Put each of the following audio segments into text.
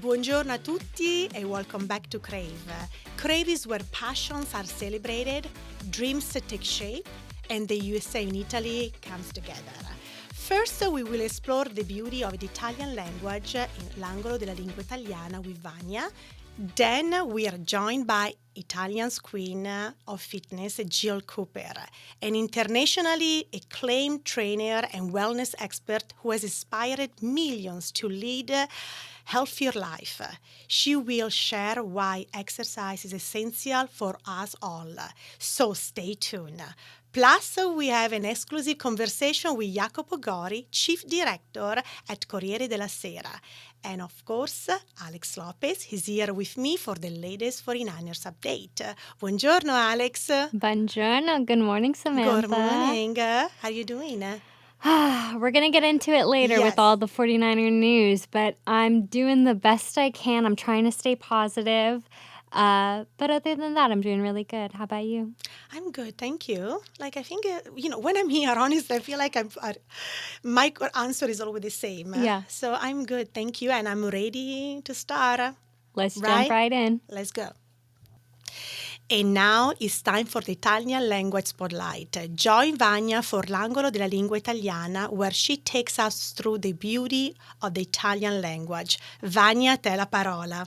Buongiorno a tutti and welcome back to Crave. Crave is where passions are celebrated, dreams take shape, and the USA and Italy comes together. First, we will explore the beauty of the Italian language in l'angolo della Lingua Italiana with Vania. Then we are joined by Italian's queen of fitness, Jill Cooper, an internationally acclaimed trainer and wellness expert who has inspired millions to lead a healthier life. She will share why exercise is essential for us all. So stay tuned. Plus, we have an exclusive conversation with Iacopo Gori, Chief Director at Corriere della Sera. And of course, Alex Lopez is here with me for the latest 49ers update. Buongiorno, Alex. Buongiorno. Good morning, Samantha. Good morning. How are you doing? We're going to get into it later with all the 49er news, but I'm doing the best I can. I'm trying to stay positive. But other than that, I'm doing really good. How about you? I'm good, thank you. I think, when I'm here, honestly, I feel like my answer is always the same. Yeah. So I'm good, thank you, and I'm ready to start. Let's jump right in. Let's go. And now it's time for the Italian language spotlight. Join Vania for l'angolo della lingua italiana, where she takes us through the beauty of the Italian language. Vania, te la parola.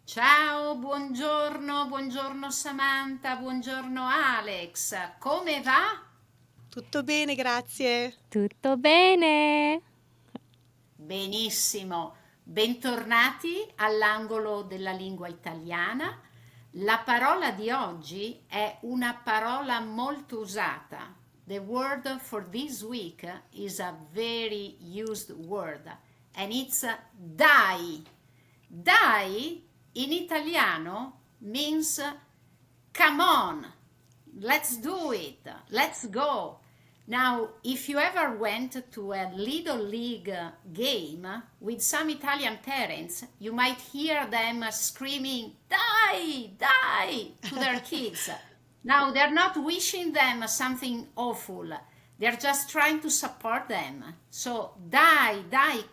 Ciao, buongiorno Samantha, buongiorno Alex, come va? Tutto bene, grazie. Tutto bene. Benissimo, bentornati all'angolo della lingua italiana. La parola di oggi è una parola molto usata. The word for this week is a very used word and it's dai. Dai in italiano means come on, let's do it, let's go. Now, if you ever went to a Little League game with some Italian parents, you might hear them screaming, dai, dai, to their kids. Now, they're not wishing them something awful. They're just trying to support them. So, dai,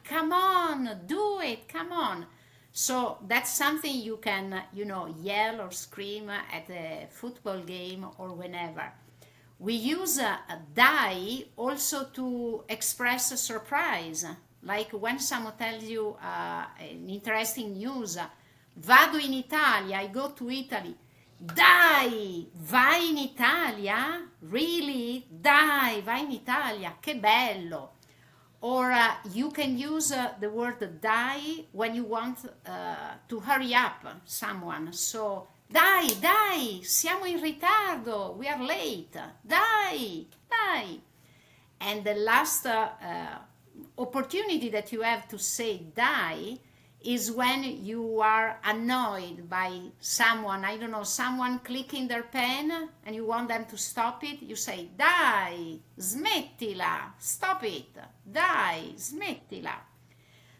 come on, do it, come on. So that's something you can, yell or scream at a football game or whenever. We use dai also to express a surprise, like when someone tells you an interesting news. Vado in Italia, I go to Italy. Dai, vai in Italia? Really? Dai, vai in Italia, che bello! Or you can use the word dai when you want to hurry up someone. So, dai, siamo in ritardo, we are late. Dai. And the last opportunity that you have to say dai is when you are annoyed by someone, I don't know, someone clicking their pen and you want them to stop it, you say dai, smettila, stop it, dai, smettila.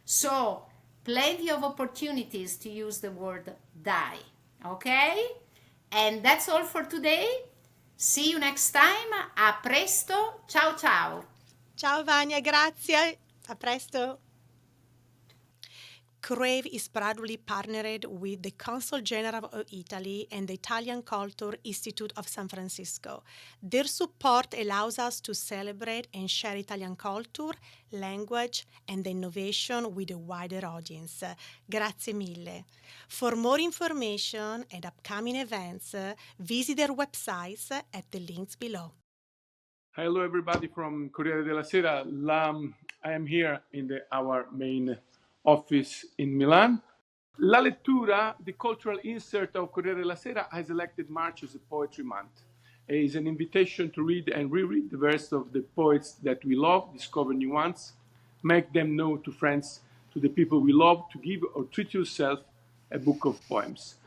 So, plenty of opportunities to use the word dai, okay? And that's all for today. See you next time. A presto. Ciao, ciao. Ciao Vania, grazie. A presto. Crave is proudly partnered with the Consul General of Italy and the Italian Culture Institute of San Francisco. Their support allows us to celebrate and share Italian culture, language, and innovation with a wider audience. Grazie mille. For more information and upcoming events, visit their websites at the links below. Hello, everybody from Corriere della Sera. I am here in our main office in Milan. La lettura, the cultural insert of Corriere della Sera, has elected March as a poetry month. It is an invitation to read and reread the verse of the poets that we love, discover new ones, make them known to friends, to the people we love, to give or treat yourself a book of poems.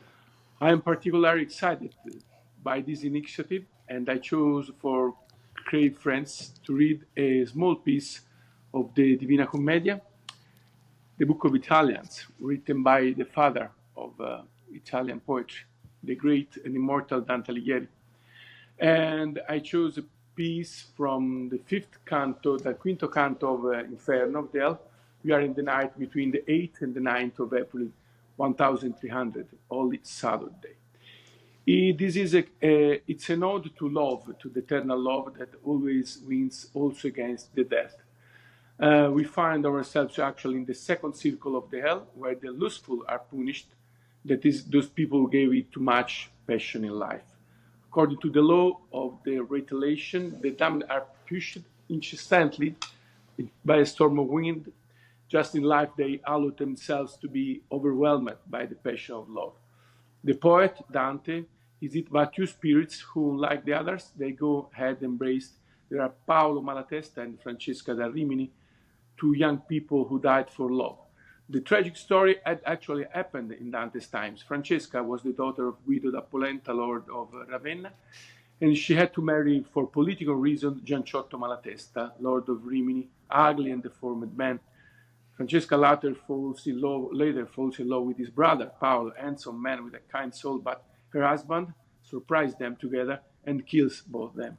I am particularly excited by this initiative, and I chose for Crave friends to read a small piece of the Divina Commedia, the book of Italians, written by the father of Italian poetry, the great and immortal Dante Alighieri. And I chose a piece from the quinto canto of Inferno, of Della, We are in the night between the 8th and the 9th of April, 1300, Holy Saturday. It's an ode to love, to the eternal love that always wins also against the death. We find ourselves actually in the second circle of the hell, where the lustful are punished. That is, those people who gave it too much passion in life. According to the law of the retaliation, the damned are pushed incessantly by a storm of wind. Just in life, they allow themselves to be overwhelmed by the passion of love. The poet, Dante, is it but two spirits who, like the others, they go head embraced. There are Paolo Malatesta and Francesca da Rimini, two young people who died for love. The tragic story had actually happened in Dante's times. Francesca was the daughter of Guido da Polenta, Lord of Ravenna, and she had to marry, for political reasons, Gianciotto Malatesta, Lord of Rimini, ugly and deformed man. Francesca later falls in love with his brother, Paolo, handsome man with a kind soul, but her husband surprises them together and kills both them.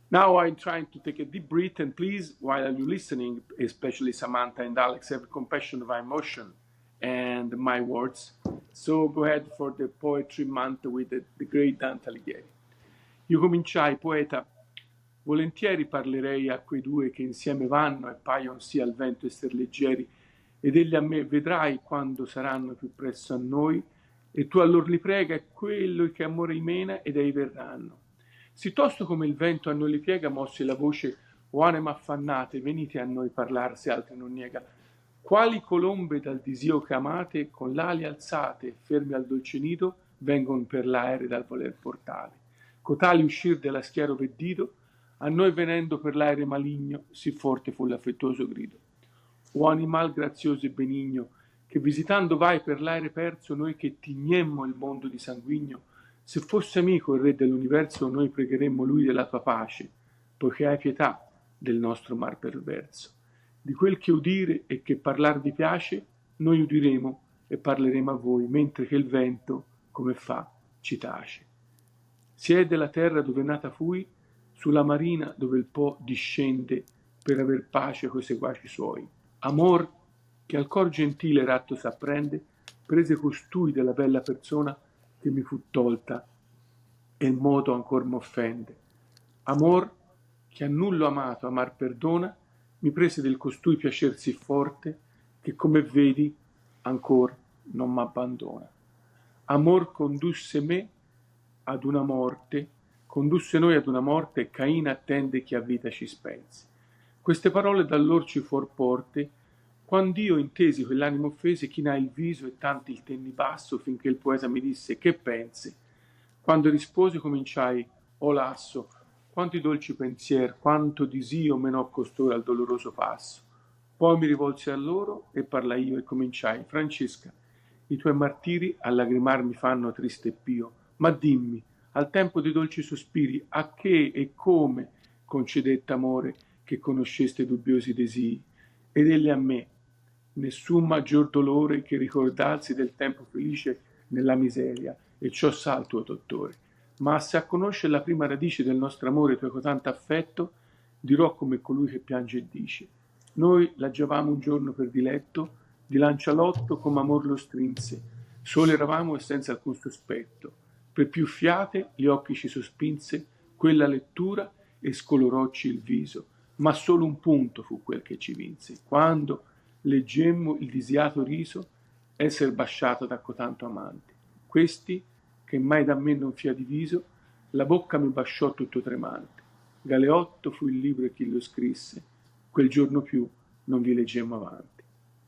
Now I'm trying to take a deep breath, and please, while you're listening, especially Samantha and Alex, have compassion of my emotion and my words. So go ahead for the Poetry Month with the great Dante Alighieri. Io cominciai, poeta, volentieri parlerei a quei due che insieme vanno e paiono sì al vento esser leggeri, ed egli a me vedrai quando saranno più presso a noi, e tu allor li prega e quello che amore imena ed ei verranno. Sì tosto come il vento a noi li piega, mosse la voce, o anima affannate, venite a noi parlar se altri non niega. Quali colombe dal disio che amate, con l'ali alzate, fermi al dolce nido, vengon per l'aere dal voler portare. Cotali uscir della schiero veddito, a noi venendo per l'aere maligno, sì forte fu l'affettuoso grido. O animal grazioso e benigno, che visitando vai per l'aere perso, noi che tignemmo il mondo di sanguigno, se fosse amico il re dell'universo, noi pregheremmo lui della tua pace, poiché hai pietà del nostro mar perverso. Di quel che udire e che parlar vi piace, noi udiremo e parleremo a voi, mentre che il vento, come fa, ci tace. Si è della terra dove nata fui, sulla marina dove il Po discende per aver pace coi seguaci suoi. Amor, che al cor gentile ratto s'apprende, prese costui della bella persona che mi fu tolta e il moto ancor m'offende. Amor, che a nullo amato amar perdona, mi prese del costui piacer sì forte, che come vedi ancor non m'abbandona. Amor condusse me ad una morte, condusse noi ad una morte, e Cain attende chi a vita ci spensi. Queste parole dall'or ci fuor porte, quand'io intesi quell'animo offese, chinai il viso e tanti il tenni basso, finché il poeta mi disse: che pensi? Quando rispose cominciai: o lasso, quanti dolci pensier, quanto disio menò costoro al doloroso passo. Poi mi rivolsi a loro e parlai io e cominciai: Francesca, i tuoi martiri a lagrimar mi fanno triste e pio, ma dimmi, al tempo dei dolci sospiri, a che e come concedette amore che conosceste dubbiosi desii? Ed egli a me, nessun maggior dolore che ricordarsi del tempo felice nella miseria, e ciò sa il tuo dottore. Ma se a conoscere la prima radice del nostro amore tuo con tanto affetto, dirò come colui che piange e dice: noi l'aggiavamo un giorno per diletto, di lancialotto come amor lo strinse, solo eravamo e senza alcun sospetto. Per più fiate gli occhi ci sospinse quella lettura e scolorocci il viso, ma solo un punto fu quel che ci vinse, quando leggemmo il disiato riso esser basciato da cotanto amante. Questi, che mai da me non fia diviso, la bocca mi basciò tutto tremante. Galeotto fu il libro e chi lo scrisse, quel giorno più non vi leggemmo avanti.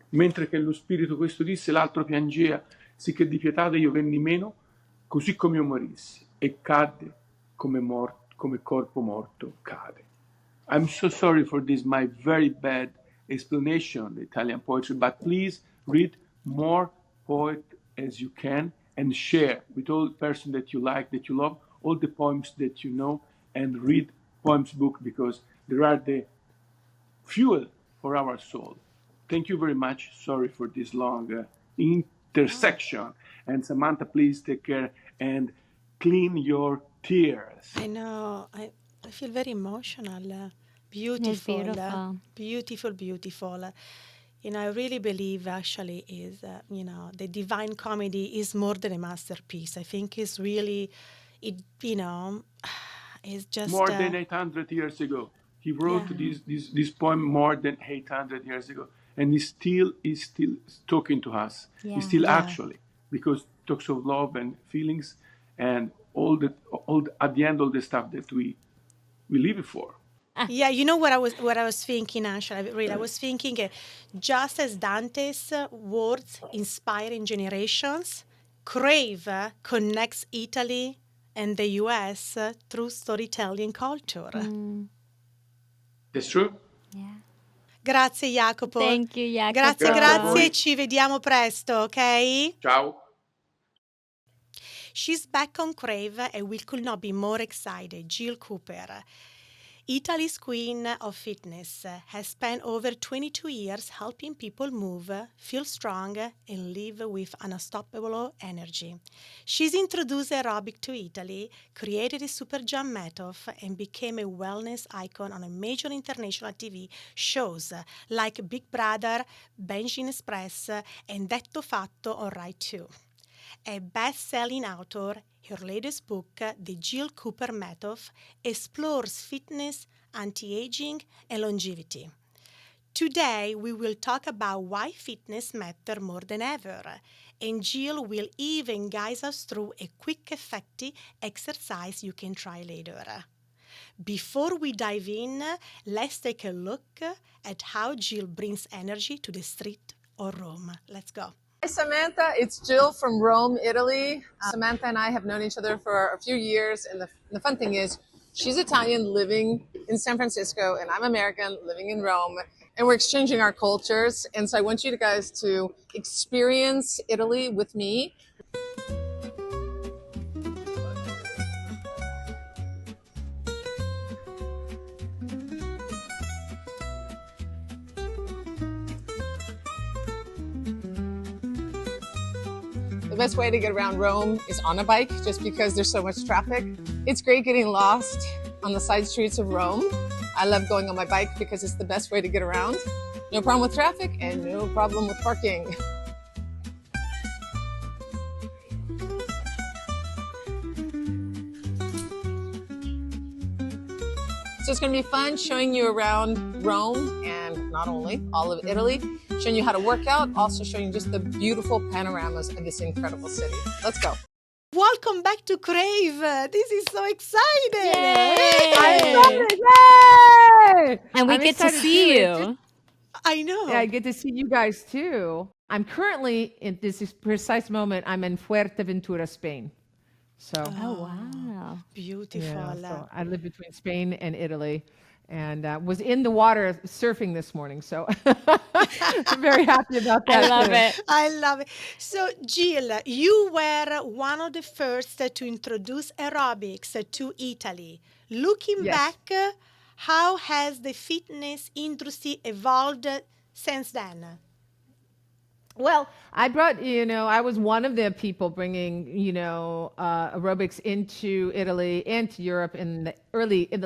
Mentre che lo spirito questo disse, l'altro piangea, sì che di pietate io venni meno, così come io morissi, e cadde come corpo morto cade. I'm so sorry for this, my very bad explanation of the Italian poetry, but please read more poet as you can and share with all the person that you like, that you love, all the poems that you know, and read poems book because they are the fuel for our soul. Thank you very much. Sorry for this long intersection. And Samantha, please take care and clean your tears. I know. I feel very emotional. It's Beautiful. beautiful. Beautiful, beautiful. I really believe actually is, the Divine Comedy is more than a masterpiece. I think it's really, it's just, More than 800 years ago. He yeah, wrote this poem more than 800 years ago, and he still talking to us. He's Yeah. still yeah. actually, because it talks of love and feelings and at the end all the stuff that we live it for. Yeah, you know what I was thinking, Angela. I was thinking, just as Dante's words inspiring generations, Crave connects Italy and the US through storytelling culture. Mm, That's true. yeah. Grazie Jacopo. Thank you, Grazie, Grazie a Jacopo. grazie. voi. Ci vediamo presto, ok? Ciao. She's back on Crave and we could not be more excited. Jill Cooper, Italy's queen of fitness, has spent over 22 years helping people move, feel strong, and live with unstoppable energy. She's introduced aerobic to Italy, created a super jump method, and became a wellness icon on a major international TV shows like Big Brother, Benji Express, and Detto Fatto on Rai 2. A best-selling author, her latest book, The Jill Cooper Method, explores fitness, anti-aging, and longevity. Today, we will talk about why fitness matters more than ever, and Jill will even guide us through a quick, effective exercise you can try later. Before we dive in, let's take a look at how Jill brings energy to the street of Rome. Let's go. Hi, Samantha. It's Jill from Rome, Italy. Samantha and I have known each other for a few years, and the fun thing is, she's Italian living in San Francisco, and I'm American living in Rome, and we're exchanging our cultures. And so I want you guys to experience Italy with me. The best way to get around Rome is on a bike, just because there's so much traffic. It's great getting lost on the side streets of Rome. I love going on my bike because it's the best way to get around. No problem with traffic and no problem with parking. So it's going to be fun showing you around Rome and not only all of Italy, showing you how to work out, also showing you just the beautiful panoramas of this incredible city. Let's go. Welcome back to Crave. This is so exciting. Yay! I love it! Yay! And we I'm get to excited see too. you. I know. Yeah, I get to see you guys too. I'm currently in this precise moment. I'm in Fuerteventura, Spain. So Oh, wow. Beautiful. yeah, so I live between Spain and Italy, and was in the water surfing this morning. So I'm very happy about that. I love too. it. I love it. So, Jill, you were one of the first to introduce aerobics to Italy. Looking Yes. back, how has the fitness industry evolved since then? Well, I brought, I was one of the people bringing, aerobics into Italy and to Europe in the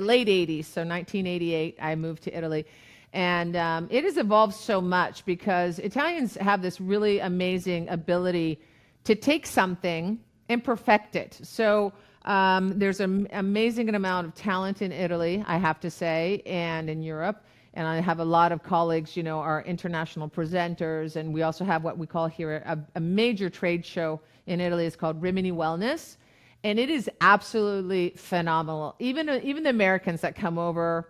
late 80s. So 1988, I moved to Italy. And it has evolved so much because Italians have this really amazing ability to take something and perfect it. So there's an amazing amount of talent in Italy, I have to say, and in Europe. And I have a lot of colleagues, are international presenters. And we also have what we call here a major trade show in Italy. It's called Rimini Wellness. And it is absolutely phenomenal. Even the Americans that come over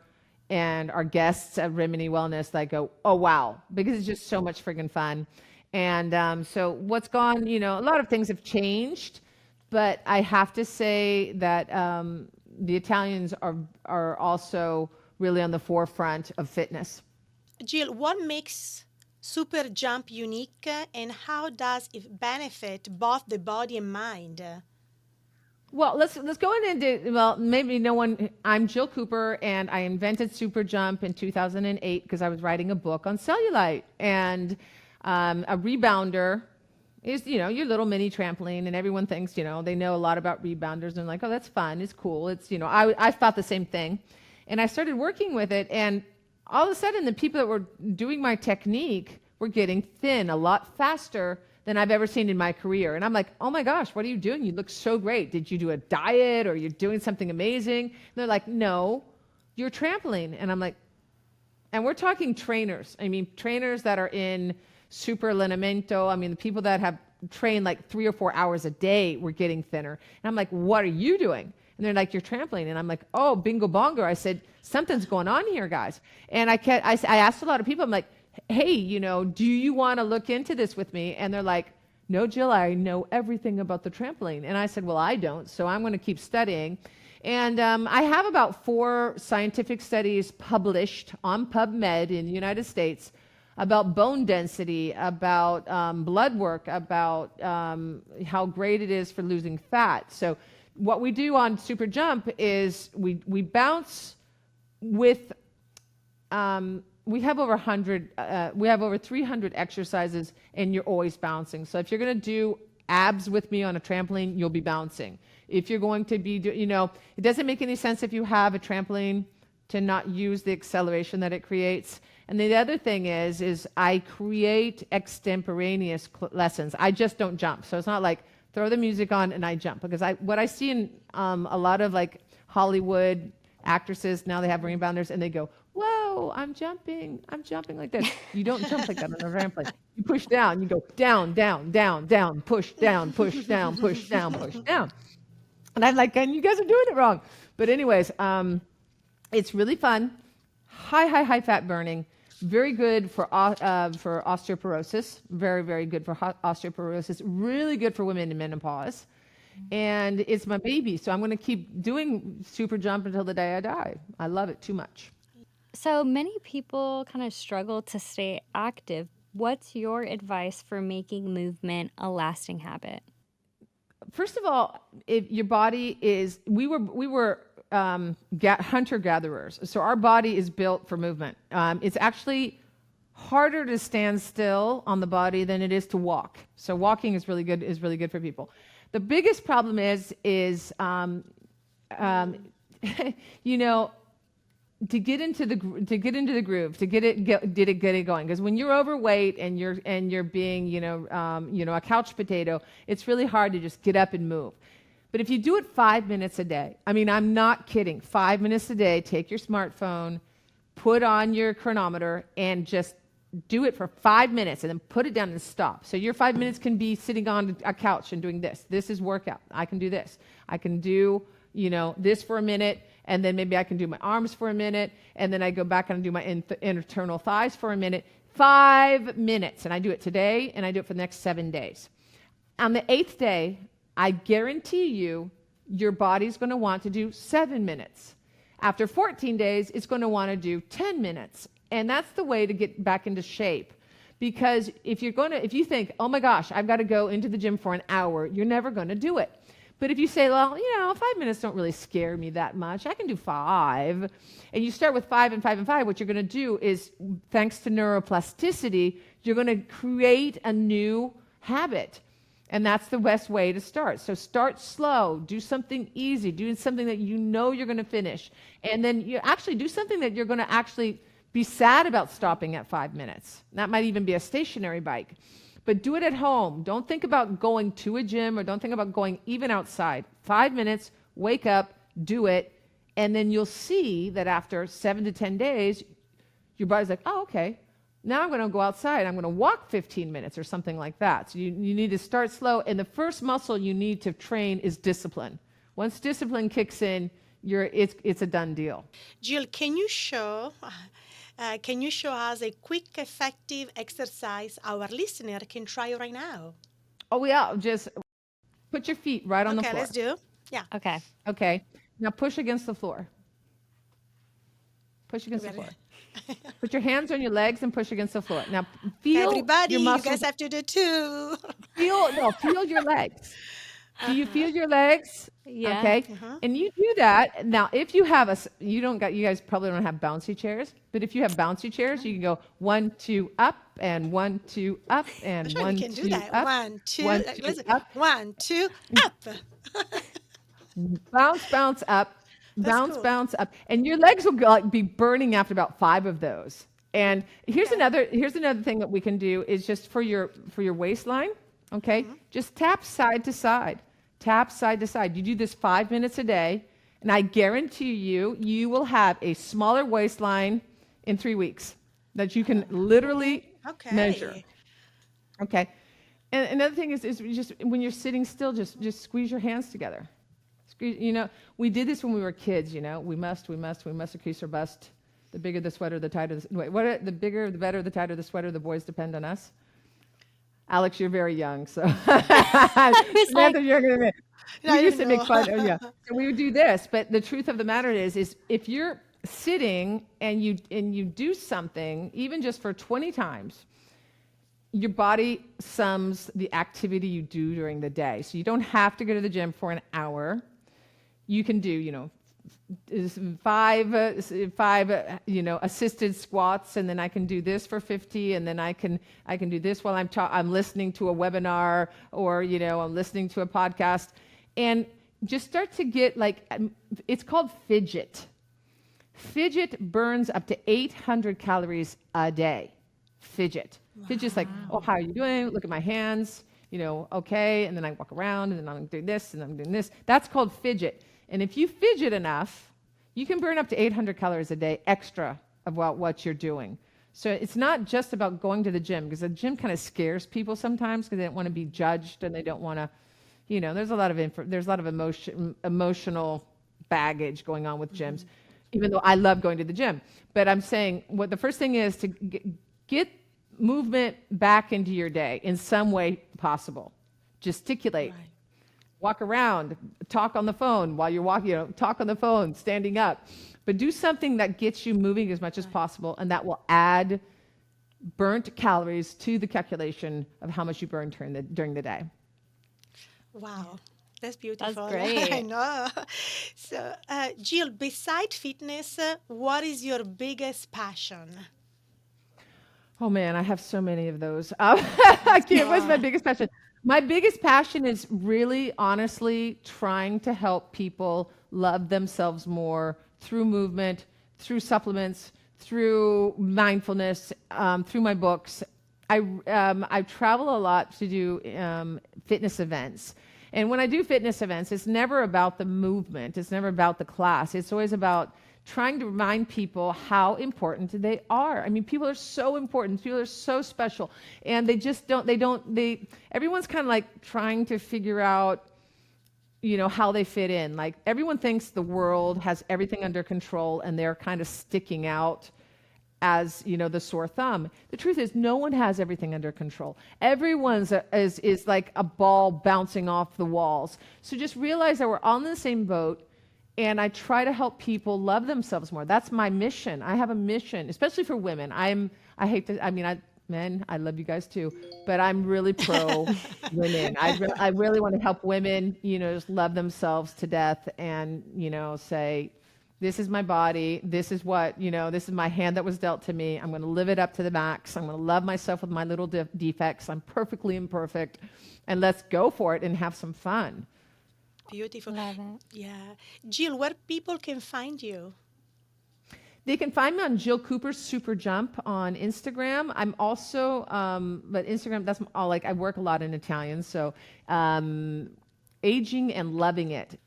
and are guests at Rimini Wellness, they go, oh, wow, because it's just so much friggin' fun. And so what's gone, a lot of things have changed. But I have to say that the Italians are also really on the forefront of fitness. Jill, what makes Super Jump unique and how does it benefit both the body and mind? Well, let's go into, well, maybe no one, I'm Jill Cooper, and I invented Super Jump in 2008 because I was writing a book on cellulite. And a rebounder is, your little mini trampoline, and everyone thinks, they know a lot about rebounders, and like, oh, that's fun, it's cool. It's, I thought the same thing. And I started working with it, and all of a sudden, the people that were doing my technique were getting thin a lot faster than I've ever seen in my career. And I'm like, oh my gosh, what are you doing? You look so great. Did you do a diet or you're doing something amazing? And they're like, no, you're trampoline. And I'm like, and we're talking trainers. I mean, trainers that are in super allenamento. I mean, the people that have trained like 3 or 4 hours a day were getting thinner. And I'm like, what are you doing? And they're like, you're trampoline. And I'm like, oh, bingo bongo. I said, something's going on here, guys. And I asked a lot of people, I'm like, hey, you know, do you want to look into this with me? And they're like, no, Jill, I know everything about the trampoline. And I said, well, I don't, so I'm going to keep studying. And I have about 4 scientific studies published on PubMed in the United States about bone density, about blood work, about how great it is for losing fat. So what we do on Super Jump is we bounce with we have over 300 exercises, and you're always bouncing. So if you're going to do abs with me on a trampoline, you'll be bouncing. If you're going to be, it doesn't make any sense if you have a trampoline to not use the acceleration that it creates. And the other thing is I create extemporaneous lessons. I just don't jump. So it's not like throw the music on and I jump, because what I see in a lot of like Hollywood actresses, now they have rebounders and they go, whoa, I'm jumping like this. You don't jump like that on a trampoline. You push down, you go down, down, down, down, push down, push down, push down, push down. And I'm like, and you guys are doing it wrong. But anyways, it's really fun, high fat burning, very good for osteoporosis, very, very good for osteoporosis, really good for women in menopause. And it's my baby, so I'm going to keep doing Super Jump until the day I die. I love it too much. So many people kind of struggle to stay active. What's your advice for making movement a lasting habit? First of all, if your body is, we were hunter-gatherers, so our body is built for movement. It's actually harder to stand still on the body than it is to walk. So walking is really good for people. The biggest problem is to get into the groove, to get it going. Because when you're overweight and you're being a couch potato, it's really hard to just get up and move. But if you do it 5 minutes a day, I mean, I'm not kidding, 5 minutes a day, take your smartphone, put on your chronometer, and just do it for 5 minutes, and then put it down and stop. So your 5 minutes can be sitting on a couch and doing this. This is workout. I can do this. I can do, this for a minute, and then maybe I can do my arms for a minute, and then I go back and do my internal thighs for a minute. 5 minutes, and I do it today, and I do it for the next 7 days. On the 8th day, I guarantee you, your body's going to want to do 7 minutes. After 14 days, it's going to want to do 10 minutes. And that's the way to get back into shape. Because if you think, oh my gosh, I've got to go into the gym for an hour, you're never going to do it. But if you say, well, 5 minutes don't really scare me that much, I can do 5. And you start with 5 and 5 and 5, what you're going to do is, thanks to neuroplasticity, you're going to create a new habit. And that's the best way to start. So start slow, do something easy, do something that you're going to finish. And then you actually do something that you're going to actually be sad about stopping at 5 minutes. That might even be a stationary bike. But do it at home. Don't think about going to a gym, or don't think about going even outside. 5 minutes, wake up, do it, and then you'll see that after 7 to 10 days, your body's like, oh, okay. Now I'm going to go outside. I'm going to walk 15 minutes or something like that. So you need to start slow. And the first muscle you need to train is discipline. Once discipline kicks in, it's a done deal. Jill, can you show us a quick, effective exercise our listener can try right now? Oh, yeah. Just put your feet right on the floor. Okay, let's do. Yeah. Okay. Now push against the floor. Push against the floor. Put your hands on your legs and push against the floor. Now feel everybody, your muscles. You guys have to do too. Feel your legs. Do you feel your legs? Yeah. Okay. And you do that. Now, if you have you guys probably don't have bouncy chairs, but if you have bouncy chairs, you can go 1, 2, up, and 1, 2, up, and sure 1, 2, up. 1, 2, 1, 2, listen. up. 1, 2, up. Bounce up. That's cool. Bounce up. And your legs will be burning after about 5 of those. And here's another thing that we can do is just for your waistline, okay? Just tap side to side. Tap side to side. You do this 5 minutes a day, and I guarantee you will have a smaller waistline in 3 weeks that you can literally measure. Okay. And another thing is just when you're sitting still, just squeeze your hands together. Squeeze, we did this when we were kids, we must increase our bust. The bigger the sweater, the tighter the bigger, the better, the tighter the sweater, the boys depend on us. Alex, you're very young, so Samantha, you're gonna we used to make fun. Oh yeah. So we would do this, but the truth of the matter is if you're sitting and you do something, even just for 20 times, your body sums the activity you do during the day. So you don't have to go to the gym for an hour. You can do, five assisted squats, and then I can do this for 50, and then I can do this while I'm listening to a webinar, or I'm listening to a podcast, and just start to get it's called fidget. Fidget burns up to 800 calories a day. Fidget. Wow. Fidget's like, oh, how are you doing? Look at my hands, okay, and then I walk around, and then I'm doing this, and I'm doing this. That's called fidget. And if you fidget enough, you can burn up to 800 calories a day extra about what you're doing. So it's not just about going to the gym, because the gym kind of scares people sometimes because they don't want to be judged, and they don't want to, there's a lot of emotional baggage going on with gyms, even though I love going to the gym. But I'm saying what the first thing is to get movement back into your day in some way possible. Gesticulate. Right. Walk around, talk on the phone while you're walking, talk on the phone, standing up. But do something that gets you moving as much as possible, and that will add burnt calories to the calculation of how much you burn during the day. Wow, that's beautiful. That's great. I know. So, Jill, beside fitness, what is your biggest passion? Oh man, I have so many of those. What's my biggest passion? My biggest passion is really, honestly, trying to help people love themselves more through movement, through supplements, through mindfulness, through my books. I travel a lot to do fitness events. And when I do fitness events, it's never about the movement. It's never about the class. It's always about trying to remind people how important they are. I mean, people are so important. People are so special. And they just everyone's kind of like trying to figure out, how they fit in. Like, everyone thinks the world has everything under control, and they're kind of sticking out as, the sore thumb. The truth is, no one has everything under control. Everyone's is like a ball bouncing off the walls. So just realize that we're all in the same boat. And I try to help people love themselves more. That's my mission. I have a mission, especially for women. Men, I love you guys too, but I'm really pro women. I really want to help women, just love themselves to death, and, say, this is my body. This is what, this is my hand that was dealt to me. I'm going to live it up to the max. I'm going to love myself with my little defects. I'm perfectly imperfect, and let's go for it and have some fun. Beautiful. Love it. Yeah. Jill, where people can find you? They can find me on Jill Cooper's Super Jump on Instagram. I'm also, but Instagram, that's all, I work a lot in Italian. So Aging and Loving It.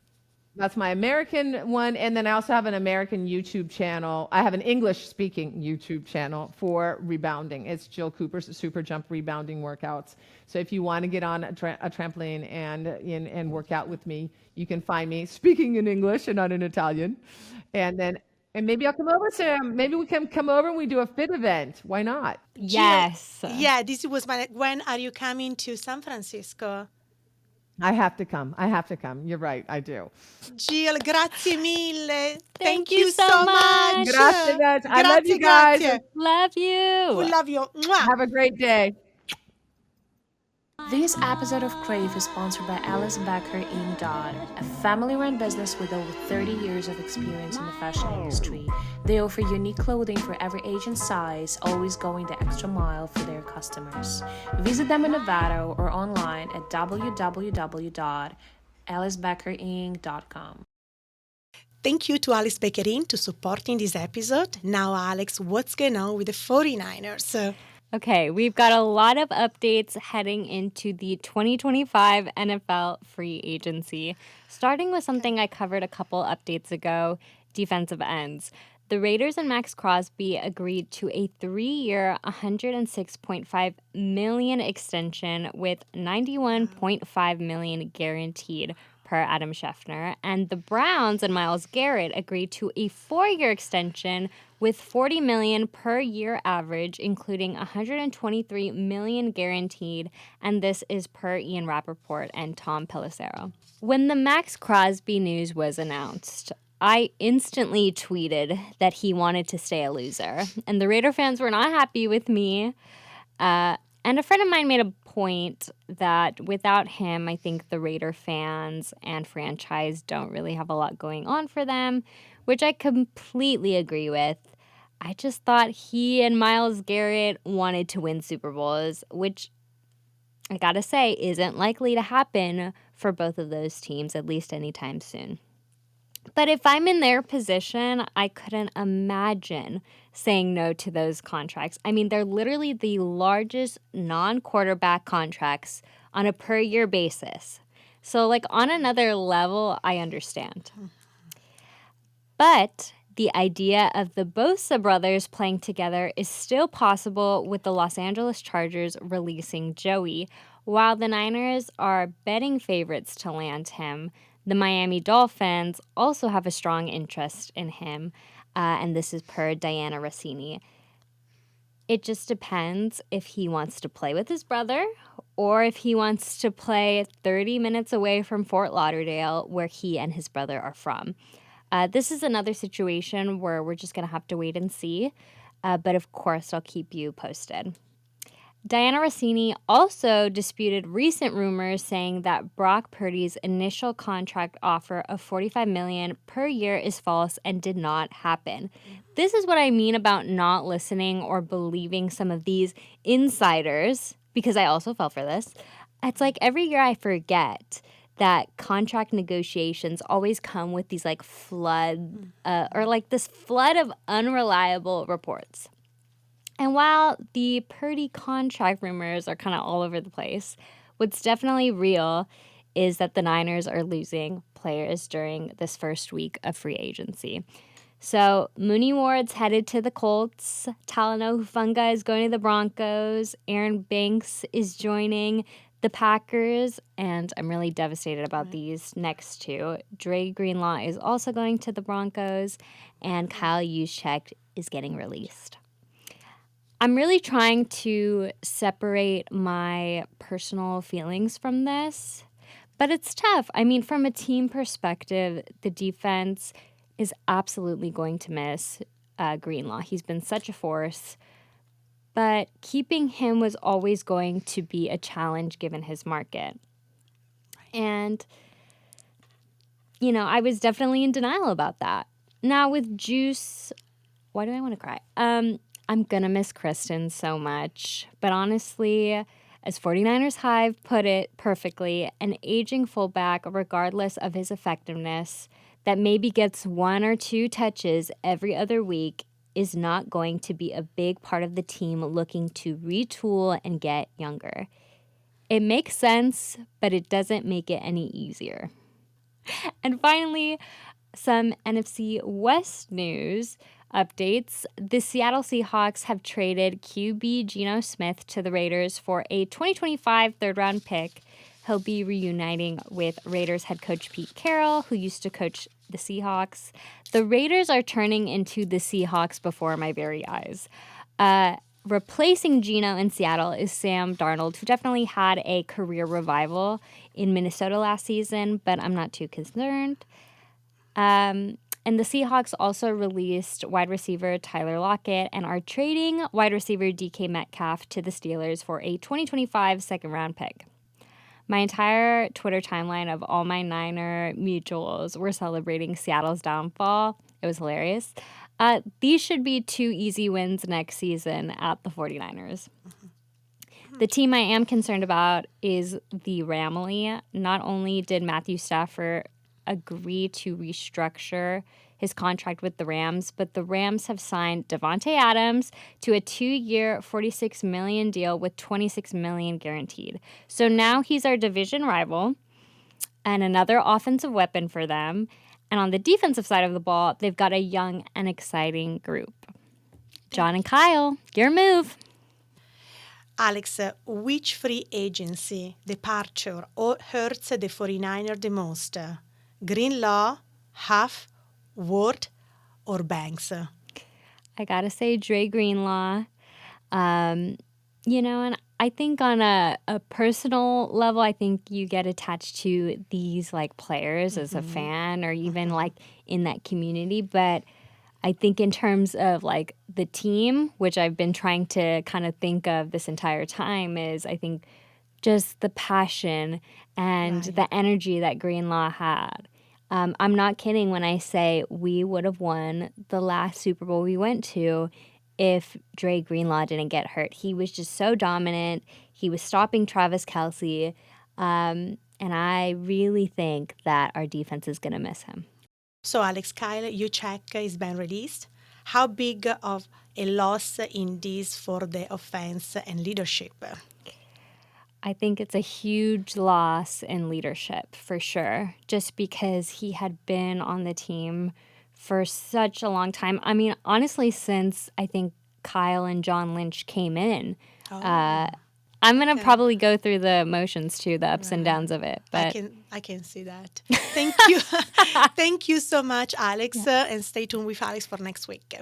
That's my American one. And then I also have an American YouTube channel. I have an English-speaking YouTube channel for rebounding. It's Jill Cooper's Super Jump Rebounding Workouts. So if you want to get on a trampoline and work out with me, you can find me speaking in English and not in Italian. And maybe I'll come over, Sam. Maybe we can come over and we do a fit event. Why not? Yes. Jill, yeah, this was when are you coming to San Francisco? I have to come. You're right. I do. Jill, grazie mille. Thank you so much. Grazie. I love you guys. Grazie. Love you. We love you. Mwah. Have a great day. This episode of Crave is sponsored by Alice Becker Inc., a family-run business with over 30 years of experience in the fashion industry. They offer unique clothing for every age and size, always going the extra mile for their customers. Visit them in Nevada or online at www.alicebeckerinc.com. Thank you to Alex Beckerin to supporting this episode. Now, Alex, what's going on with the 49ers? Okay, we've got a lot of updates heading into the 2025 NFL free agency, starting with something I covered a couple updates ago, defensive ends. The Raiders and Max Crosby agreed to a 3-year, $106.5 million extension with $91.5 million guaranteed per Adam Schefter, and the Browns and Myles Garrett agreed to a 4-year extension with $40 million per year average, including $123 million guaranteed, and this is per Ian Rappaport and Tom Pelissero. When the Max Crosby news was announced, I instantly tweeted that he wanted to stay a loser, and the Raider fans were not happy with me. And a friend of mine made a point that without him, I think the Raider fans and franchise don't really have a lot going on for them, which I completely agree with. I just thought he and Myles Garrett wanted to win Super Bowls, which I gotta say isn't likely to happen for both of those teams, at least anytime soon. But if I'm in their position, I couldn't imagine saying no to those contracts. I mean, they're literally the largest non-quarterback contracts on a per-year basis. So, like, on another level, I understand. But the idea of the Bosa brothers playing together is still possible with the Los Angeles Chargers releasing Joey. While the Niners are betting favorites to land him, the Miami Dolphins also have a strong interest in him, and this is per Diana Rossini. It just depends if he wants to play with his brother or if he wants to play 30 minutes away from Fort Lauderdale, where he and his brother are from. This is another situation where we're just going to have to wait and see, but of course I'll keep you posted. Diana Rossini also disputed recent rumors saying that Brock Purdy's initial contract offer of $45 million per year is false and did not happen. This is what I mean about not listening or believing some of these insiders, because I also fell for this. It's like every year I forget that contract negotiations always come with these like flood or like this flood of unreliable reports. And while the Purdy contract rumors are kind of all over the place, what's definitely real is that the Niners are losing players during this first week of free agency. So Mooney Ward's headed to the Colts, Talanoa Hufanga is going to the Broncos, Aaron Banks is joining the Packers, and I'm really devastated about these next two. Dre Greenlaw is also going to the Broncos, and Kyle Juszczyk is getting released. I'm really trying to separate my personal feelings from this, but it's tough. I mean, from a team perspective, the defense is absolutely going to miss Greenlaw. He's been such a force, but keeping him was always going to be a challenge given his market. And, you know, I was definitely in denial about that. Now with Juice, why do I want to cry? I'm going to miss Kristen so much. But honestly, as 49ers Hive put it perfectly, an aging fullback, regardless of his effectiveness, that maybe gets 1 or 2 touches every other week is not going to be a big part of the team looking to retool and get younger. It makes sense, but it doesn't make it any easier. And finally, some NFC West news updates. The Seattle Seahawks have traded QB Geno Smith to the Raiders for a 2025 third-round pick. He'll be reuniting with Raiders head coach Pete Carroll, who used to coach the Seahawks. The Raiders are turning into the Seahawks before my very eyes. Replacing Geno in Seattle is Sam Darnold, who definitely had a career revival in Minnesota last season, but I'm not too concerned. And the Seahawks also released wide receiver Tyler Lockett and are trading wide receiver DK Metcalf to the Steelers for a 2025 second-round pick. My entire Twitter timeline of all my Niner mutuals were celebrating Seattle's downfall. It was hilarious. These should be 2 easy wins next season at the 49ers. The team I am concerned about is the Ramley. Not only did Matthew Stafford agree to restructure his contract with the Rams, but the Rams have signed Davante Adams to a 2-year, $46 million deal with $26 million guaranteed. So now he's our division rival and another offensive weapon for them. And on the defensive side of the ball, they've got a young and exciting group. John and Kyle, your move. Alex, which free agency departure hurts the 49er the most? Greenlaw, Huff, Ward, or Banks? I gotta say Dre Greenlaw. And I think on a personal level, I think you get attached to these like players as a fan or even like in that community. But I think in terms of like the team, which I've been trying to kind of think of this entire time, is I think just the passion and the energy that Greenlaw had. I'm not kidding when I say we would have won the last Super Bowl we went to if Dre Greenlaw didn't get hurt. He was just so dominant. He was stopping Travis Kelce. And I really think that our defense is going to miss him. So, Alex, Kyle, your check is been released. How big of a loss in this for the offense and leadership? I think it's a huge loss in leadership for sure, just because he had been on the team for such a long time. I mean, honestly, since I think Kyle and John Lynch came in. I'm going to probably go through the motions too, the ups and downs of it. But I can see that. Thank you. Thank you so much, Alex. And stay tuned with Alex for next week.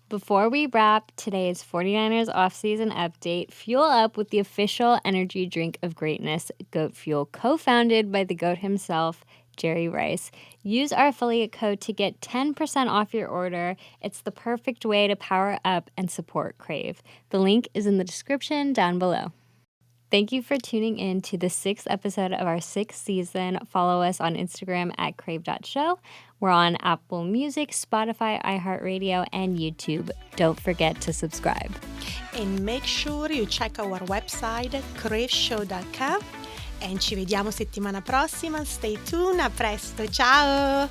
Before we wrap today's 49ers offseason update, fuel up with the official energy drink of greatness, Goat Fuel, co-founded by the GOAT himself, Jerry Rice. Use our affiliate code to get 10% off your order. It's the perfect way to power up and support Crave. The link is in the description down below. Thank you for tuning in to the 6th episode of our 6th season. Follow us on Instagram at crave.show. We're on Apple Music, Spotify, iHeartRadio, and YouTube. Don't forget to subscribe. And make sure you check our website, craveshow.com. E ci vediamo settimana prossima. Stay tuned. A presto. Ciao.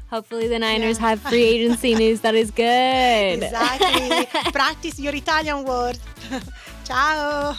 Hopefully the Niners have free agency news that is good. Exactly. Practice your Italian word. Ciao.